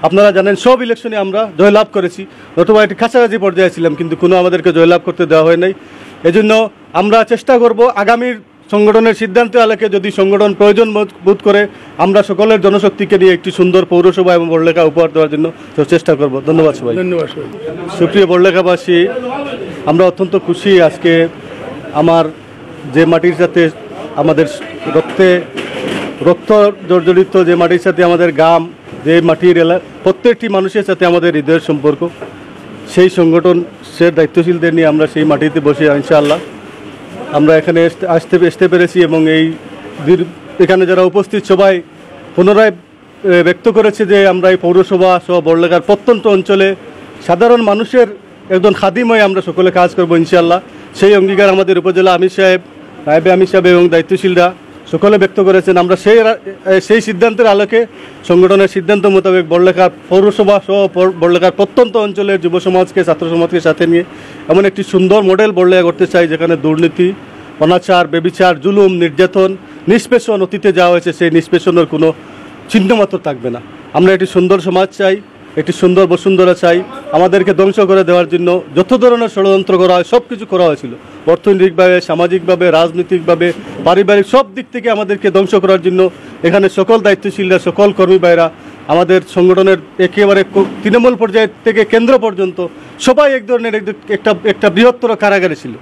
আপনারা জানেন সব ইলেকশনে আমরা জয়লাভ করেছি, নতুবা একটি কাছাকাছি পর্যায়ে ছিলাম, কিন্তু কোনো আমাদেরকে জয়লাভ করতে দেওয়া হয় নাই। এজন্য আমরা চেষ্টা করব আগামীর সংগঠনের সিদ্ধান্তের আলোকে যদি সংগঠন প্রয়োজন বোধ করে আমরা সকলের জনশক্তিকে নিয়ে একটি সুন্দর পৌরসভা এবং বড়লেখা উপহার দেওয়ার জন্য চেষ্টা করব। ধন্যবাদ সবাই। ধন্যবাদ। সুপ্রিয় বড়লেখাবাসী, আমরা অত্যন্ত খুশি আজকে আমার যে মাটির সাথে আমাদের রক্ত জর্জরিত, যে মাটির সাথে আমাদের গ্রাম, যে মাটির প্রত্যেকটি মানুষের সাথে আমাদের হৃদয়ের সম্পর্ক, সেই সংগঠন সে দায়িত্বশীলদের নিয়ে আমরা সেই মাটিতে বসে ইনশাআল্লাহ আমরা এখানে আসতে পেরেছি। এবং এখানে যারা উপস্থিত সবাই পুনরায় ব্যক্ত করেছে যে আমরা এই পৌরসভা সহ বড়লেখার প্রত্যন্ত অঞ্চলে সাধারণ মানুষের একজন খাদিম হয়ে আমরা সকলে কাজ করব ইনশাআল্লাহ। সেই অঙ্গীকার আমাদের উপজেলা আমির সাহেব, নায়েবে আমির সাহেব এবং দায়িত্বশীলরা সকলে ব্যক্ত করেছেন। আমরা সেই সিদ্ধান্তের আলোকে সংগঠনের সিদ্ধান্ত মোতাবেক বড়লেখা পৌরসভা সহ বড়লেখার প্রত্যন্ত অঞ্চলের যুব সমাজকে, ছাত্র সমাজকে সাথে নিয়ে এমন একটি সুন্দর মডেল বড়লেখা করতে চাই, যেখানে দুর্নীতি, অনাচার, বেবিচার, জুলুম, নির্যাতন, নিষ্পেষণ অতীতে যাওয়া হয়েছে, সেই নিষ্পেষণের কোনো চিহ্নমাত্র থাকবে না। আমরা একটি সুন্দর সমাজ চাই, একটি সুন্দর বসুন্ধরা চাই। আমাদেরকে ধ্বংস করে দেওয়ার জন্য যত ধরনের ষড়যন্ত্র করা হয় সব কিছু করা হয়েছিল, অর্থনৈতিকভাবে, সামাজিকভাবে, রাজনৈতিকভাবে, পারিবারিক সব দিক থেকে আমাদেরকে ধ্বংস করার জন্য এখানে সকল দায়িত্বশীলরা, সকল কর্মী ভাইরা, আমাদের সংগঠনের একেবারে তৃণমূল পর্যায় থেকে কেন্দ্র পর্যন্ত সবাই এক ধরনের একটা বৃহত্তর কারাগারে ছিল।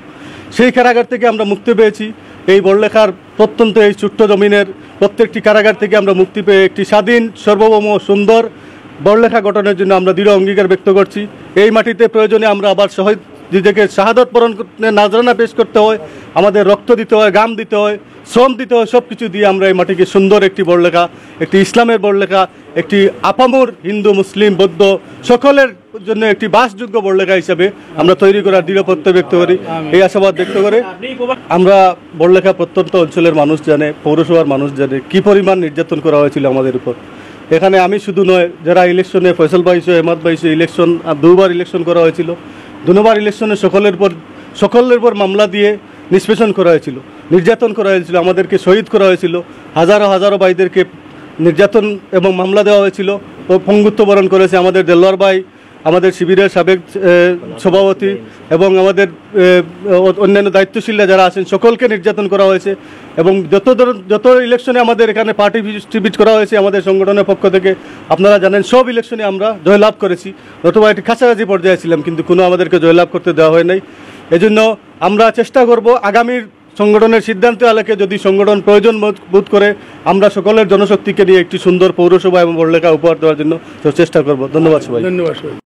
সেই কারাগার থেকে আমরা মুক্তি পেয়েছি। এই বড়লেখার প্রত্যন্ত এই ছোট্ট জমিনের প্রত্যেকটি কারাগার থেকে আমরা মুক্তি পেয়ে একটি স্বাধীন, সার্বভৌম, সুন্দর বড়লেখা গঠনের জন্য আমরা দৃঢ় অঙ্গীকার ব্যক্ত করছি। এই মাটিতে প্রয়োজনে আমরা আবার নিজেকে শাহাদত বরণ নাজরানা পেশ করতে হয়, আমাদের রক্ত দিতে হয়, গাম দিতে হয়, শ্রম দিতে হয়, সব কিছু দিয়ে আমরা এই মাটিকে সুন্দর একটি বড়লেখা, একটি ইসলামের বড়লেখা, একটি আপামর হিন্দু, মুসলিম, বৌদ্ধ সকলের জন্য একটি বাসযোগ্য বড়লেখা হিসাবে আমরা তৈরি করার দৃঢ় প্রত্যয় ব্যক্ত করি। এই আশাবাদ ব্যক্ত করে আমরা বড়লেখা প্রত্যন্ত অঞ্চলের মানুষ জানে, পৌরসভার মানুষ জানে কি পরিমাণ নির্যাতন করা হয়েছিল আমাদের উপর। এখানে আমি শুধু নয়, যারা ইলেকশনে ফয়সল ভাই, হেমাদ ভাই, ইলেকশন দুবার ইলেকশন করা হয়েছিল, দুবার ইলেকশনে সকলের উপর মামলা দিয়ে নিষ্পেষণ করা হয়েছিল, নির্যাতন করা হয়েছিল, আমাদেরকে শহীদ করা হয়েছিল, হাজারো হাজারো ভাইদেরকে নির্যাতন এবং মামলা দেওয়া হয়েছিল। পঙ্গুত্ব বরণ করেছে আমাদের দেলোয়ার ভাই, আমাদের শিবিরের সাবেক সভাপতি এবং আমাদের অন্যান্য দায়িত্বশীলরা যারা আছেন, সকলকে নির্যাতন করা হয়েছে। এবং যত ইলেকশনে আমাদের এখানে পার্টি ডিস্ট্রিবিউট করা হয়েছে আমাদের সংগঠনের পক্ষ থেকে, আপনারা জানেন সব ইলেকশনে আমরা জয়লাভ করেছি, নতুবা একটি কাছাকাছি পর্যায়ে ছিলাম, কিন্তু কোনো আমাদেরকে জয়লাভ করতে দেওয়া হয় নাই। এজন্য আমরা চেষ্টা করব আগামীর সংগঠনের সিদ্ধান্তের আলোকে যদি সংগঠন প্রয়োজন বোধ করে আমরা সকলের জনশক্তিকে নিয়ে একটি সুন্দর পৌরসভা এবং বড়লেখা উপহার দেওয়ার জন্য চেষ্টা করব। ধন্যবাদ সবাই। ধন্যবাদ।